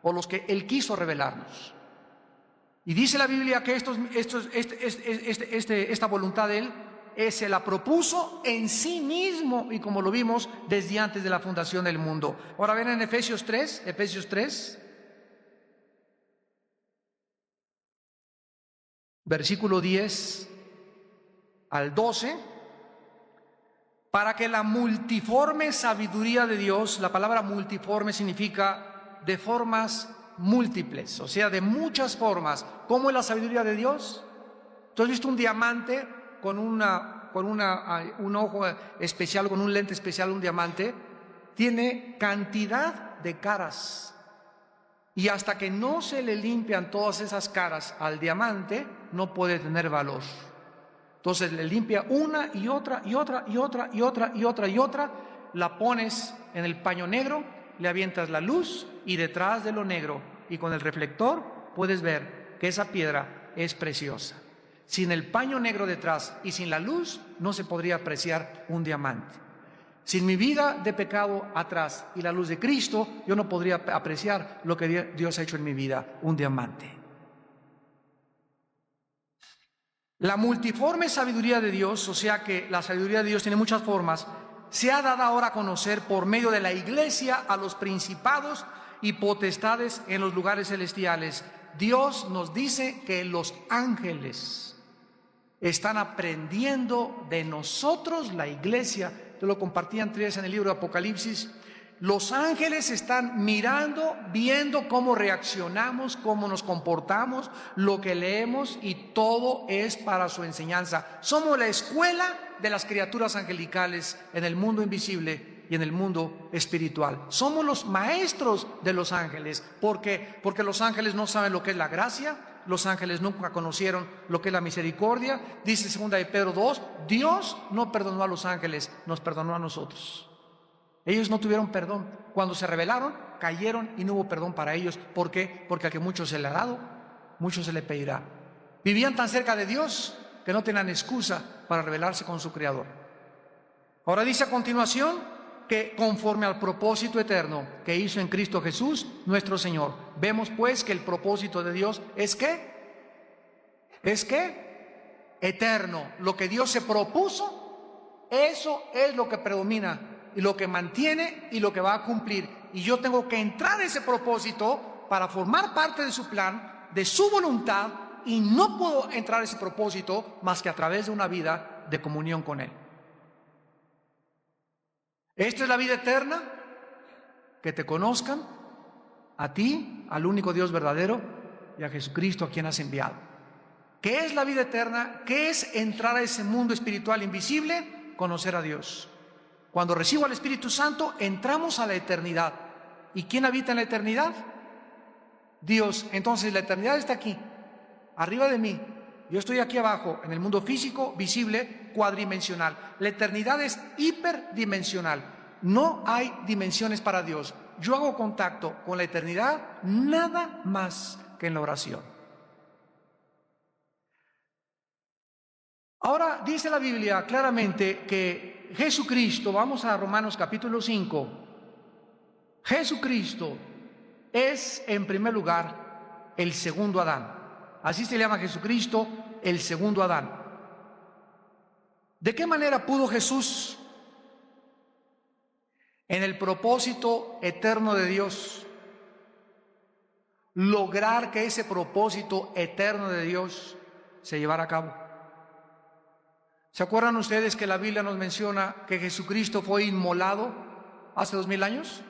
o los que Él quiso revelarnos. Y dice la Biblia que esta voluntad de Él se la propuso en sí mismo, y como lo vimos desde antes de la fundación del mundo. Ahora ven en Efesios 3, versículo 10 al 12, para que la multiforme sabiduría de Dios, la palabra multiforme significa de formas múltiples, o sea, de muchas formas. ¿Cómo es la sabiduría de Dios? ¿Tú has visto un diamante con un ojo especial, con un lente especial, un diamante? Tiene cantidad de caras. Y hasta que no se le limpian todas esas caras al diamante, no puede tener valor. Entonces le limpia una y otra, y otra, y otra, y otra, y otra, y otra. La pones en el paño negro, le avientas la luz, y detrás de lo negro y con el reflector puedes ver que esa piedra es preciosa. Sin el paño negro detrás y sin la luz no se podría apreciar un diamante. Sin mi vida de pecado atrás y la luz de Cristo, yo no podría apreciar lo que Dios ha hecho en mi vida, un diamante. La multiforme sabiduría de Dios, o sea que la sabiduría de Dios tiene muchas formas, se ha dado ahora a conocer por medio de la Iglesia a los principados y potestades en los lugares celestiales. Dios nos dice que los ángeles están aprendiendo de nosotros, la Iglesia. Yo lo compartí antes en el libro de Apocalipsis. Los ángeles están mirando, viendo cómo reaccionamos, cómo nos comportamos, lo que leemos, y todo es para su enseñanza. Somos la escuela de las criaturas angelicales en el mundo invisible y en el mundo espiritual. Somos los maestros de los ángeles. ¿Por qué? Porque los ángeles no saben lo que es la gracia, los ángeles nunca conocieron lo que es la misericordia. Dice 2 de Pedro 2, Dios no perdonó a los ángeles, nos perdonó a nosotros. Ellos no tuvieron perdón. Cuando se rebelaron, cayeron y no hubo perdón para ellos. ¿Por qué? Porque a que mucho se le ha dado, mucho se le pedirá. Vivían tan cerca de Dios que no tenían excusa para rebelarse con su Creador. Ahora dice a continuación que conforme al propósito eterno que hizo en Cristo Jesús, nuestro Señor. Vemos pues que el propósito de Dios es ¿qué? ¿Es qué? Eterno. Lo que Dios se propuso, eso es lo que predomina y lo que mantiene y lo que va a cumplir. Y yo tengo que entrar en ese propósito para formar parte de su plan, de su voluntad, y no puedo entrar en ese propósito más que a través de una vida de comunión con Él. Esta es la vida eterna, que te conozcan a ti, al único Dios verdadero, y a Jesucristo a quien has enviado. ¿Qué es la vida eterna? ¿Qué es entrar a ese mundo espiritual invisible? Conocer a Dios. Cuando recibo al Espíritu Santo, entramos a la eternidad. ¿Y quién habita en la eternidad? Dios. Entonces la eternidad está aquí, arriba de mí. Yo estoy aquí abajo, en el mundo físico, visible, cuadridimensional. La eternidad es hiperdimensional. No hay dimensiones para Dios. Yo hago contacto con la eternidad nada más que en la oración. Ahora dice la Biblia claramente que Jesucristo, vamos a Romanos capítulo 5, Jesucristo es en primer lugar el segundo Adán. Así se llama Jesucristo, el segundo Adán. ¿De qué manera pudo Jesús, en el propósito eterno de Dios, lograr que ese propósito eterno de Dios se llevara a cabo? ¿Se acuerdan ustedes que la Biblia nos menciona que Jesucristo fue inmolado hace 2000 años?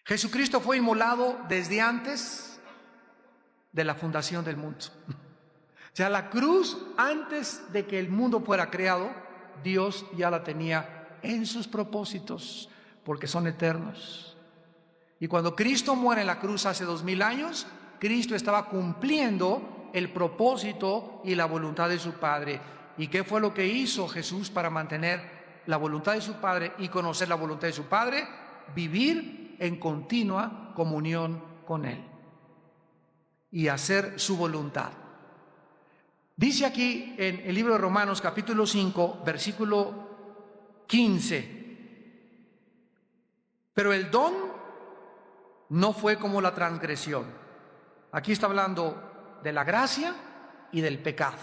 Jesucristo fue inmolado desde antes de la fundación del mundo. O sea, la cruz, antes de que el mundo fuera creado, Dios ya la tenía en sus propósitos, porque son eternos. Y cuando Cristo muere en la cruz hace 2000 años, Cristo estaba cumpliendo el propósito y la voluntad de su Padre. ¿Y qué fue lo que hizo Jesús para mantener la voluntad de su Padre y conocer la voluntad de su Padre? Vivir en continua comunión con Él y hacer su voluntad. Dice aquí en el libro de Romanos capítulo 5, versículo 15, pero el don no fue como la transgresión. Aquí está hablando de la gracia y del pecado.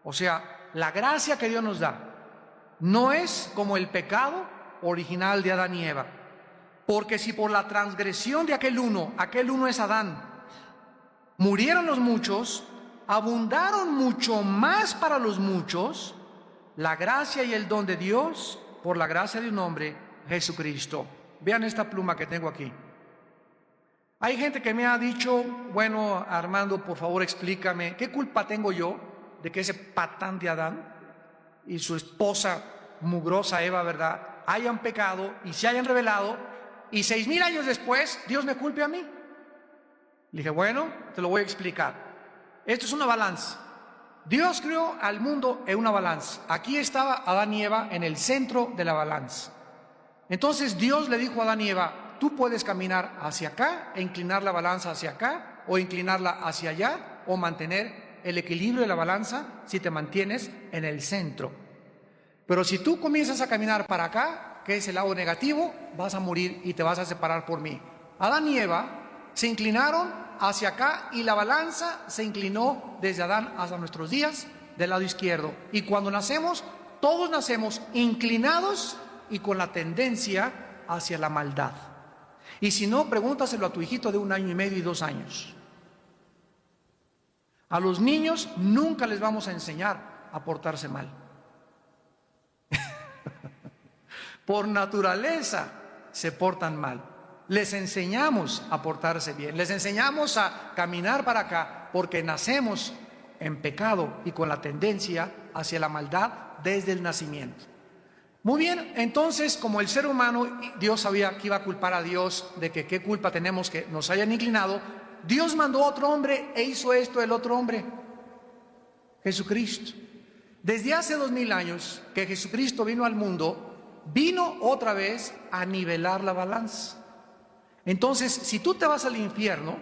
O sea, la gracia que Dios nos da no es como el pecado original de Adán y Eva. Porque si por la transgresión de aquel uno es Adán, murieron los muchos, abundaron mucho más para los muchos la gracia y el don de Dios por la gracia de un hombre, Jesucristo. Vean esta pluma que tengo aquí. Hay gente que me ha dicho, bueno, Armando, por favor explícame, ¿qué culpa tengo yo de que ese patán de Adán y su esposa mugrosa Eva, verdad, hayan pecado y se hayan rebelado y 6000 años después Dios me culpe a mí? Le dije, bueno, te lo voy a explicar. Esto es una balanza. Dios creó al mundo en una balanza. Aquí estaba Adán y Eva en el centro de la balanza. Entonces Dios le dijo a Adán y Eva, tú puedes caminar hacia acá e inclinar la balanza hacia acá, o inclinarla hacia allá, o mantener el equilibrio de la balanza si te mantienes en el centro. Pero si tú comienzas a caminar para acá, que es el lado negativo, vas a morir y te vas a separar por mí. Adán y Eva se inclinaron hacia acá y la balanza se inclinó desde Adán hasta nuestros días del lado izquierdo. Y cuando nacemos, todos nacemos inclinados y con la tendencia hacia la maldad. Y si no, pregúntaselo a tu hijito de 1 año y medio y 2 años. A los niños nunca les vamos a enseñar a portarse mal. Por naturaleza se portan mal. Les enseñamos a portarse bien, les enseñamos a caminar para acá, porque nacemos en pecado y con la tendencia hacia la maldad desde el nacimiento. Muy bien, entonces, como el ser humano, Dios sabía que iba a culpar a Dios de que qué culpa tenemos que nos hayan inclinado, Dios mandó a otro hombre e hizo esto el otro hombre, Jesucristo. Desde hace 2000 años que Jesucristo vino al mundo, vino otra vez a nivelar la balanza. Entonces, si tú te vas al infierno,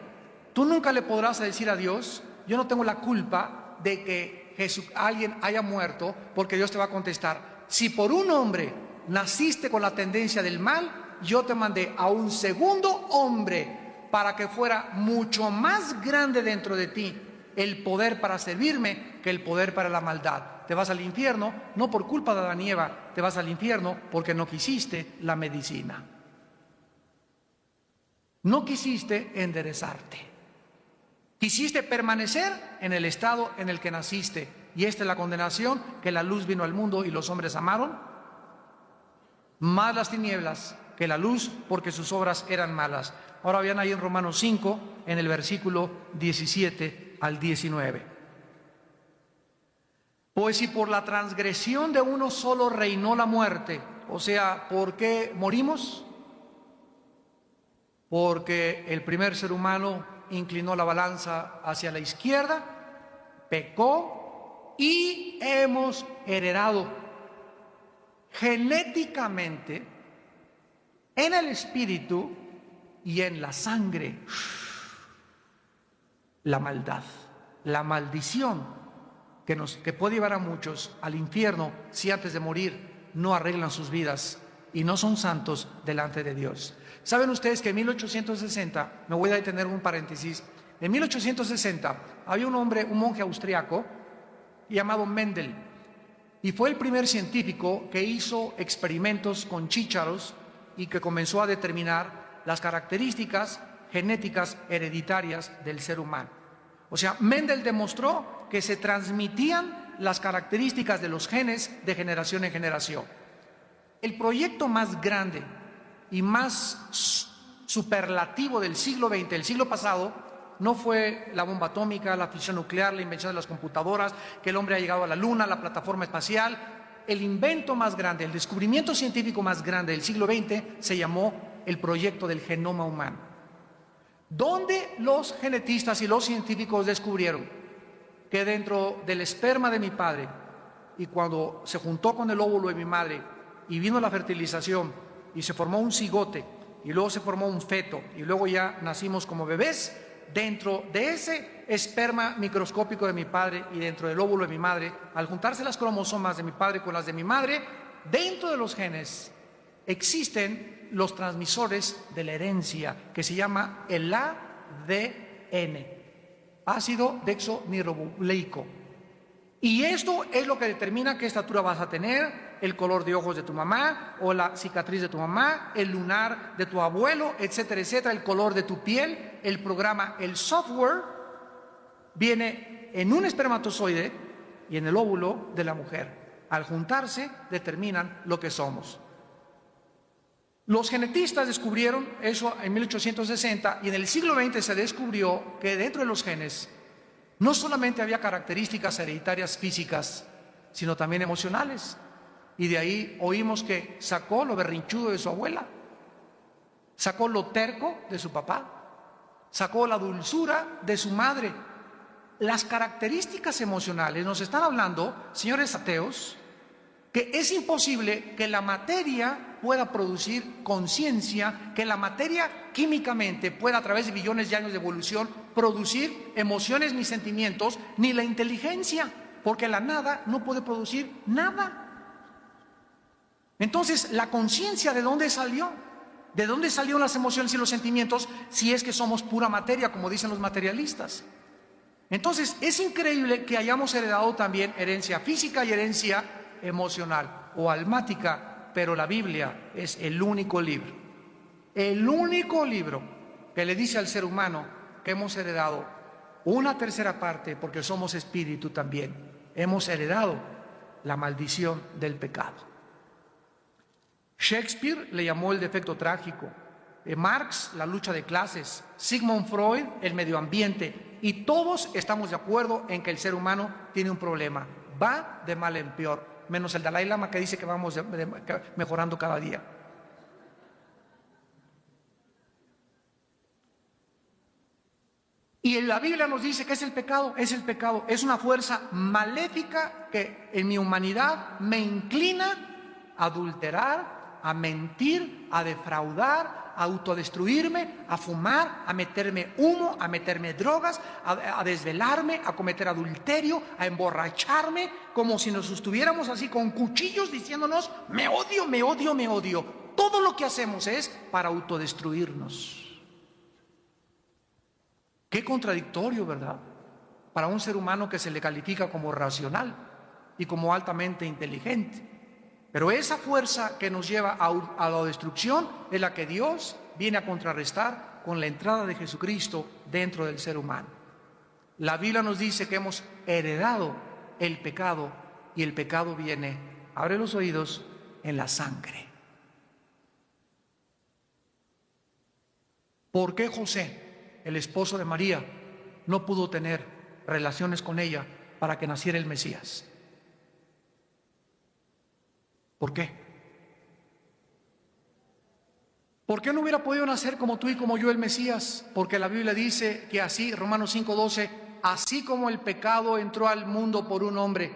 tú nunca le podrás decir a Dios, yo no tengo la culpa de que alguien haya muerto, porque Dios te va a contestar, si por un hombre naciste con la tendencia del mal, yo te mandé a un segundo hombre para que fuera mucho más grande dentro de ti el poder para servirme que el poder para la maldad. Te vas al infierno no por culpa de Adán y Eva, te vas al infierno porque no quisiste la medicina. No quisiste enderezarte. Quisiste permanecer en el estado en el que naciste. Y esta es la condenación, que la luz vino al mundo y los hombres amaron más las tinieblas que que la luz, porque sus obras eran malas. Ahora vean ahí en Romanos 5, en el versículo 17 al 19. Pues si por la transgresión de uno solo reinó la muerte, o sea, ¿por qué morimos? Porque el primer ser humano inclinó la balanza hacia la izquierda, pecó y hemos heredado genéticamente en el espíritu y en la sangre la maldad, la maldición que puede llevar a muchos al infierno si antes de morir no arreglan sus vidas y no son santos delante de Dios. ¿Saben ustedes que en 1860, me voy a detener un paréntesis, en 1860 había un hombre, un monje austriaco llamado Mendel, y fue el primer científico que hizo experimentos con chícharos y que comenzó a determinar las características genéticas hereditarias del ser humano. O sea, Mendel demostró que se transmitían las características de los genes de generación en generación. El proyecto más grande y más superlativo del siglo XX, el siglo pasado, no fue la bomba atómica, la fisión nuclear, la invención de las computadoras, que el hombre ha llegado a la luna, la plataforma espacial. El invento más grande, el descubrimiento científico más grande del siglo XX se llamó el proyecto del genoma humano, donde los genetistas y los científicos descubrieron que dentro del esperma de mi padre, y cuando se juntó con el óvulo de mi madre y vino la fertilización y se formó un cigote y luego se formó un feto y luego ya nacimos como bebés, dentro de ese esperma microscópico de mi padre y dentro del óvulo de mi madre, al juntarse las cromosomas de mi padre con las de mi madre, dentro de los genes existen los transmisores de la herencia, que se llama el ADN, ácido desoxirribonucleico. Y esto es lo que determina qué estatura vas a tener, el color de ojos de tu mamá o la cicatriz de tu mamá, el lunar de tu abuelo, etcétera, etcétera, el color de tu piel, el programa, el software, viene en un espermatozoide y en el óvulo de la mujer. Al juntarse, determinan lo que somos. Los genetistas descubrieron eso en 1860 y en el siglo XX se descubrió que dentro de los genes no solamente había características hereditarias físicas, sino también emocionales. Y de ahí oímos que sacó lo berrinchudo de su abuela, sacó lo terco de su papá, sacó la dulzura de su madre. Las características emocionales nos están hablando, señores ateos, que es imposible que la materia pueda producir conciencia, que la materia químicamente pueda a través de billones de años de evolución producir emociones ni sentimientos, ni la inteligencia, porque la nada no puede producir nada. Entonces, la conciencia, ¿de dónde salió? ¿De dónde salieron las emociones y los sentimientos si es que somos pura materia, como dicen los materialistas? Entonces, es increíble que hayamos heredado también herencia física y herencia emocional o almática, pero la Biblia es el único libro que le dice al ser humano que hemos heredado una tercera parte, porque somos espíritu también. Hemos heredado la maldición del pecado. Shakespeare le llamó el defecto trágico, Marx la lucha de clases, Sigmund Freud el medio ambiente, y todos estamos de acuerdo en que el ser humano tiene un problema, va de mal en peor, menos el Dalai Lama, que dice que vamos mejorando cada día. Y en la Biblia nos dice que es el pecado, es una fuerza maléfica que en mi humanidad me inclina a adulterar, a mentir, a defraudar, a autodestruirme, a fumar, a meterme humo, a meterme drogas, a desvelarme, a cometer adulterio, a emborracharme, como si nos estuviéramos así con cuchillos diciéndonos, me odio, me odio, me odio. Todo lo que hacemos es para autodestruirnos. Qué contradictorio, ¿verdad? Para un ser humano que se le califica como racional y como altamente inteligente. Pero esa fuerza que nos lleva a la destrucción es la que Dios viene a contrarrestar con la entrada de Jesucristo dentro del ser humano. La Biblia nos dice que hemos heredado el pecado y el pecado viene, abre los oídos, en la sangre. ¿Por qué José, el esposo de María, no pudo tener relaciones con ella para que naciera el Mesías? ¿Por qué? ¿Por qué no hubiera podido nacer como tú y como yo el Mesías? Porque la Biblia dice que así, Romanos 5:12, así como el pecado entró al mundo por un hombre,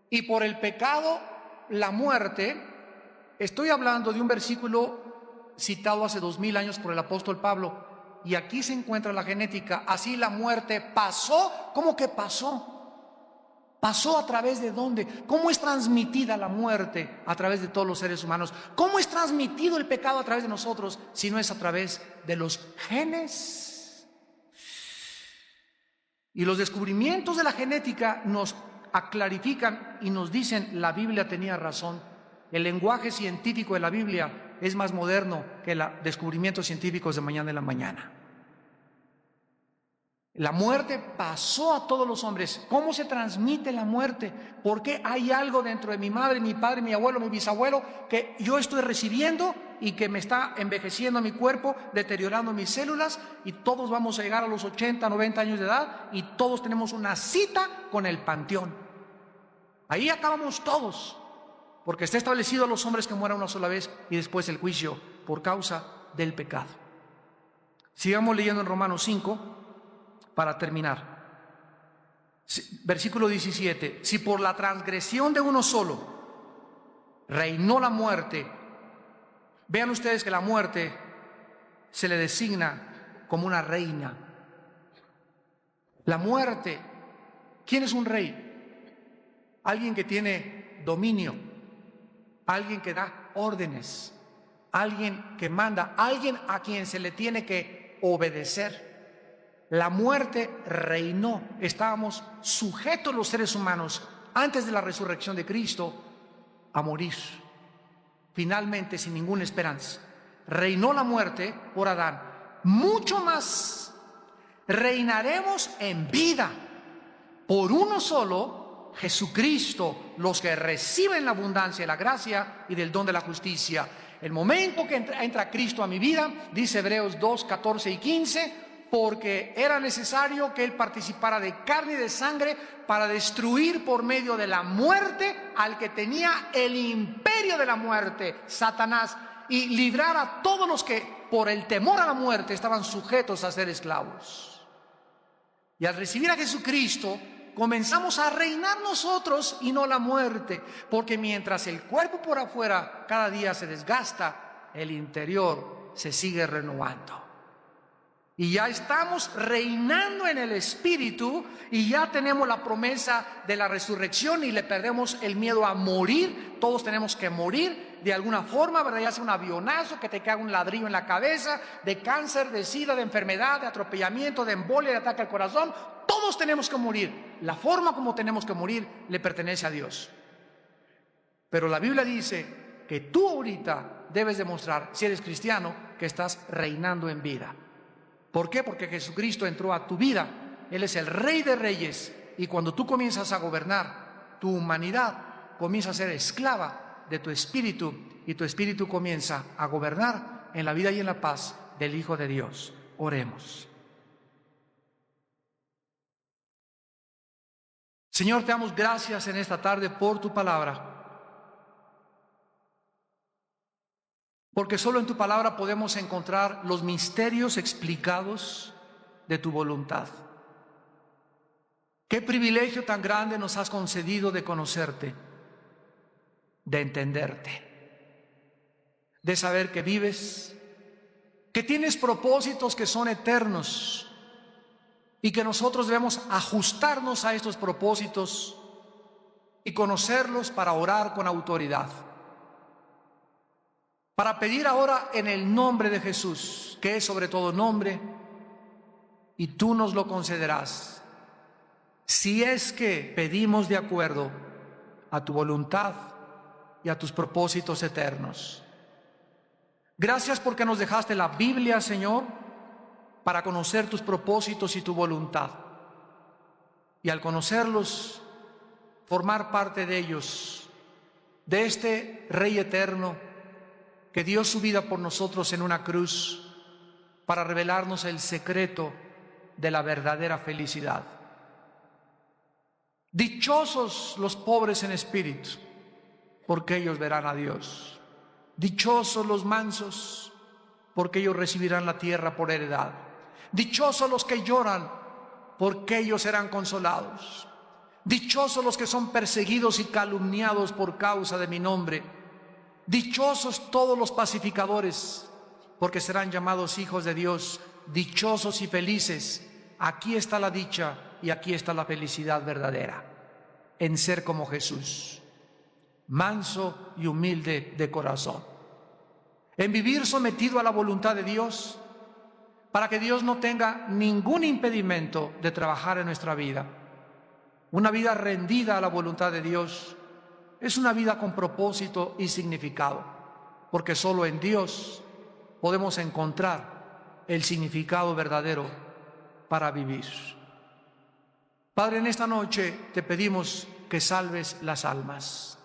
y por el pecado la muerte. Estoy hablando de un versículo citado hace 2000 años por el apóstol Pablo, y aquí se encuentra la genética. Así la muerte pasó. ¿Cómo que pasó? ¿Pasó a través de dónde? ¿Cómo es transmitida la muerte a través de todos los seres humanos? ¿Cómo es transmitido el pecado a través de nosotros si no es a través de los genes? Y los descubrimientos de la genética nos clarifican y nos dicen: la Biblia tenía razón. El lenguaje científico de la Biblia es más moderno que los descubrimientos científicos de mañana en la mañana. La muerte pasó a todos los hombres. ¿Cómo se transmite la muerte? Porque hay algo dentro de mi madre, mi padre, mi abuelo, mi bisabuelo que yo estoy recibiendo y que me está envejeciendo mi cuerpo, deteriorando mis células, y todos vamos a llegar a los 80, 90 años de edad y todos tenemos una cita con el panteón. Ahí acabamos todos, porque está establecido a los hombres que mueran una sola vez y después el juicio por causa del pecado. Sigamos leyendo en Romanos 5 para terminar. Versículo 17. Si por la transgresión de uno solo reinó la muerte, vean ustedes que la muerte se le designa como una reina. La muerte, ¿quién es un rey? Alguien que tiene dominio, alguien que da órdenes, alguien que manda, alguien a quien se le tiene que obedecer. La muerte reinó. Estábamos sujetos los seres humanos antes de la resurrección de Cristo a morir, finalmente sin ninguna esperanza. Reinó la muerte por Adán. Mucho más reinaremos en vida por uno solo, Jesucristo, los que reciben la abundancia de la gracia y del don de la justicia. El momento que entra Cristo a mi vida, dice Hebreos 2, 14 y 15, porque era necesario que Él participara de carne y de sangre para destruir por medio de la muerte al que tenía el imperio de la muerte, Satanás, y librar a todos los que por el temor a la muerte estaban sujetos a ser esclavos. Y al recibir a Jesucristo, comenzamos a reinar nosotros y no la muerte, porque mientras el cuerpo por afuera cada día se desgasta, el interior se sigue renovando. Y ya estamos reinando en el Espíritu y ya tenemos la promesa de la resurrección y le perdemos el miedo a morir. Todos tenemos que morir de alguna forma, ¿verdad? Ya sea un avionazo, que te caiga un ladrillo en la cabeza, de cáncer, de sida, de enfermedad, de atropellamiento, de embolia, de ataque al corazón. Todos tenemos que morir. La forma como tenemos que morir le pertenece a Dios. Pero la Biblia dice que tú ahorita debes demostrar, si eres cristiano, que estás reinando en vida. ¿Por qué? Porque Jesucristo entró a tu vida. Él es el Rey de Reyes. Y cuando tú comienzas a gobernar, tu humanidad comienza a ser esclava de tu espíritu. Y tu espíritu comienza a gobernar en la vida y en la paz del Hijo de Dios. Oremos. Señor, te damos gracias en esta tarde por tu palabra. Porque solo en tu palabra podemos encontrar los misterios explicados de tu voluntad. Qué privilegio tan grande nos has concedido de conocerte, de entenderte, de saber que vives, que tienes propósitos que son eternos y que nosotros debemos ajustarnos a estos propósitos y conocerlos para orar con autoridad. Para pedir ahora en el nombre de Jesús, que es sobre todo nombre, y tú nos lo concederás, si es que pedimos de acuerdo a tu voluntad y a tus propósitos eternos. Gracias porque nos dejaste la Biblia, Señor, para conocer tus propósitos y tu voluntad. Y al conocerlos, formar parte de ellos, de este Rey eterno, que dio su vida por nosotros en una cruz para revelarnos el secreto de la verdadera felicidad. Dichosos los pobres en espíritu, porque ellos verán a Dios. Dichosos los mansos, porque ellos recibirán la tierra por heredad. Dichosos los que lloran, porque ellos serán consolados. Dichosos los que son perseguidos y calumniados por causa de mi nombre. Dichosos todos los pacificadores, porque serán llamados hijos de Dios. Dichosos y felices, aquí está la dicha y aquí está la felicidad verdadera, en ser como Jesús, manso y humilde de corazón, en vivir sometido a la voluntad de Dios, para que Dios no tenga ningún impedimento de trabajar en nuestra vida. Una vida rendida a la voluntad de Dios es una vida con propósito y significado, porque solo en Dios podemos encontrar el significado verdadero para vivir. Padre, en esta noche te pedimos que salves las almas,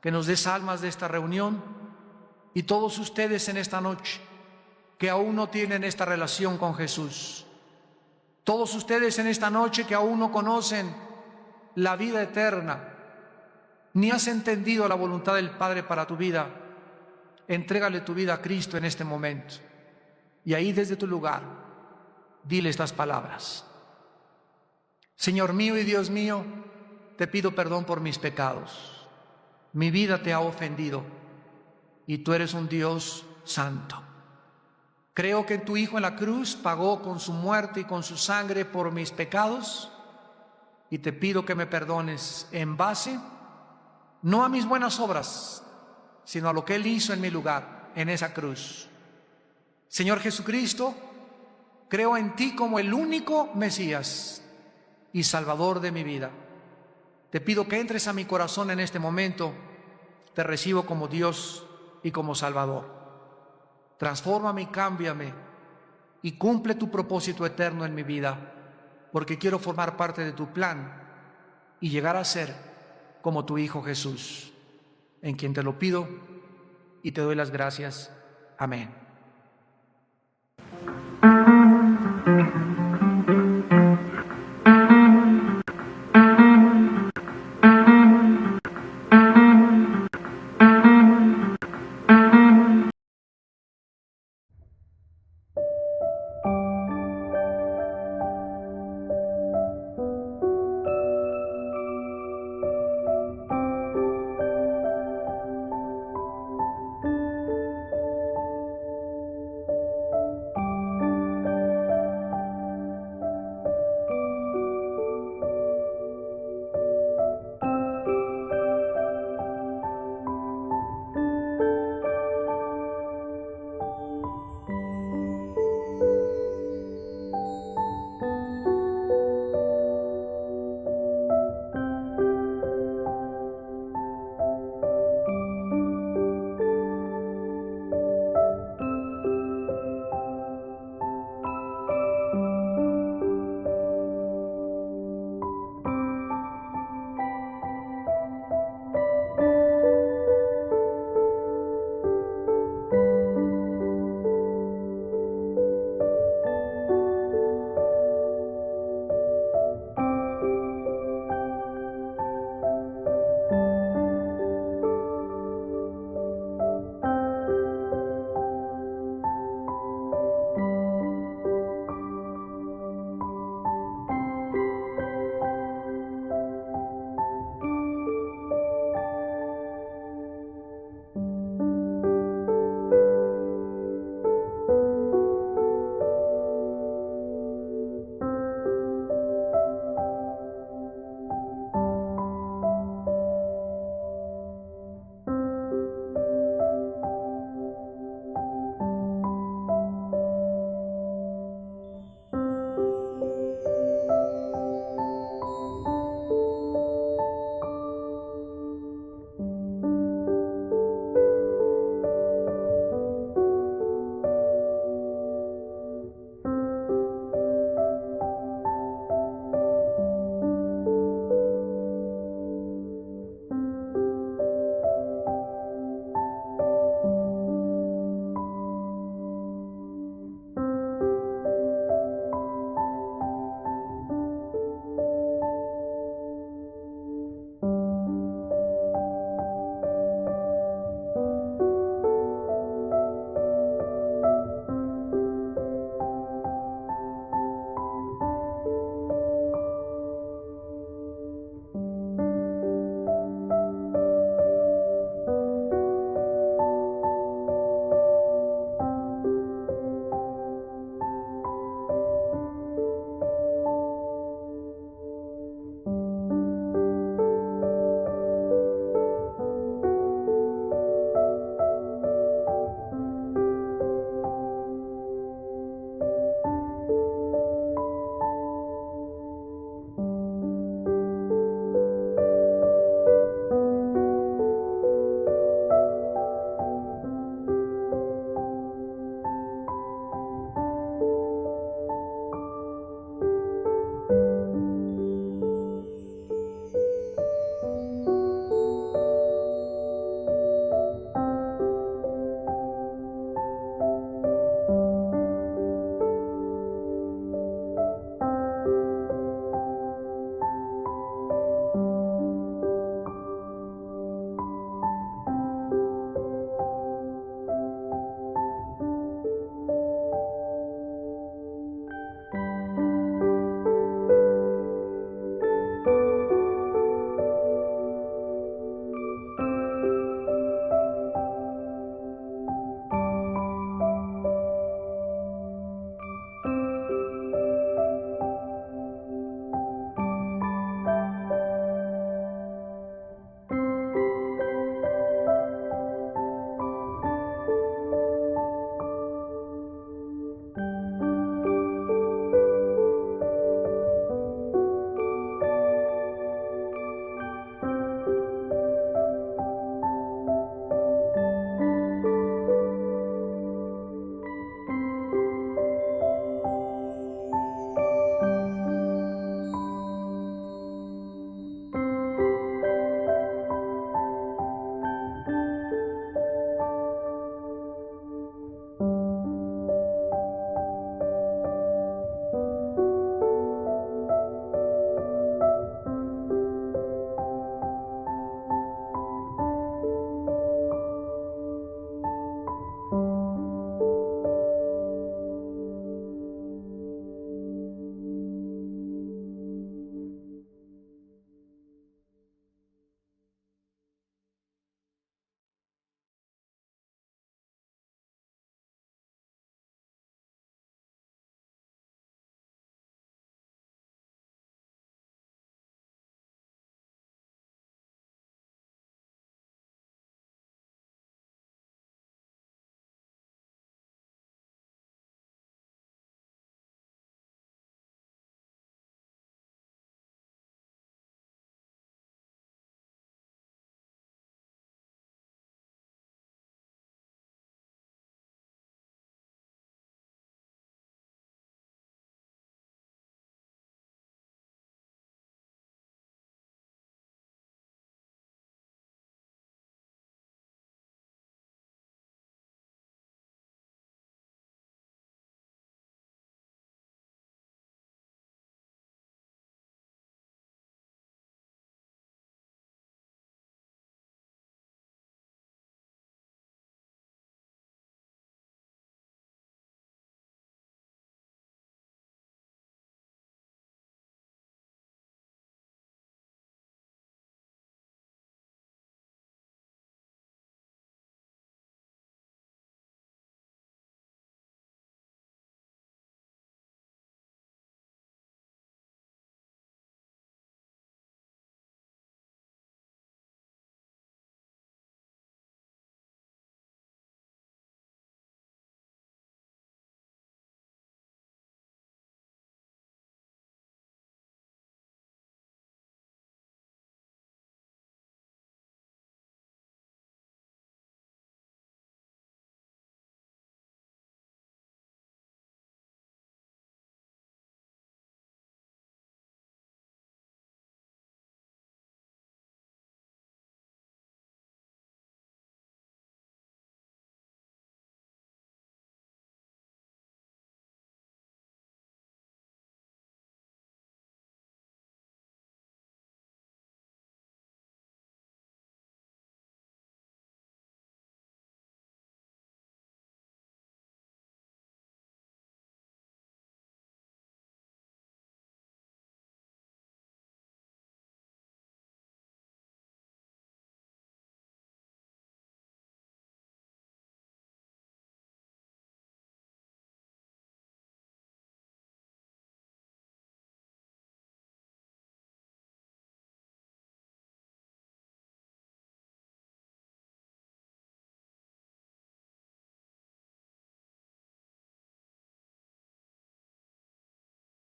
que nos des almas de esta reunión, y todos ustedes en esta noche que aún no tienen esta relación con Jesús, todos ustedes en esta noche que aún no conocen la vida eterna, ni has entendido la voluntad del Padre para tu vida, entrégale tu vida a Cristo en este momento, y ahí desde tu lugar dile estas palabras: Señor mío y Dios mío, te pido perdón por mis pecados. Mi vida te ha ofendido y tú eres un Dios santo. Creo que tu Hijo en la cruz pagó con su muerte y con su sangre por mis pecados, y te pido que me perdones en base no a mis buenas obras, sino a lo que Él hizo en mi lugar, en esa cruz. Señor Jesucristo, creo en ti como el único Mesías y Salvador de mi vida. Te pido que entres a mi corazón en este momento. Te recibo como Dios y como Salvador. Transfórmame y cámbiame y cumple tu propósito eterno en mi vida, porque quiero formar parte de tu plan y llegar a ser como tu Hijo Jesús, en quien te lo pido y te doy las gracias. Amén.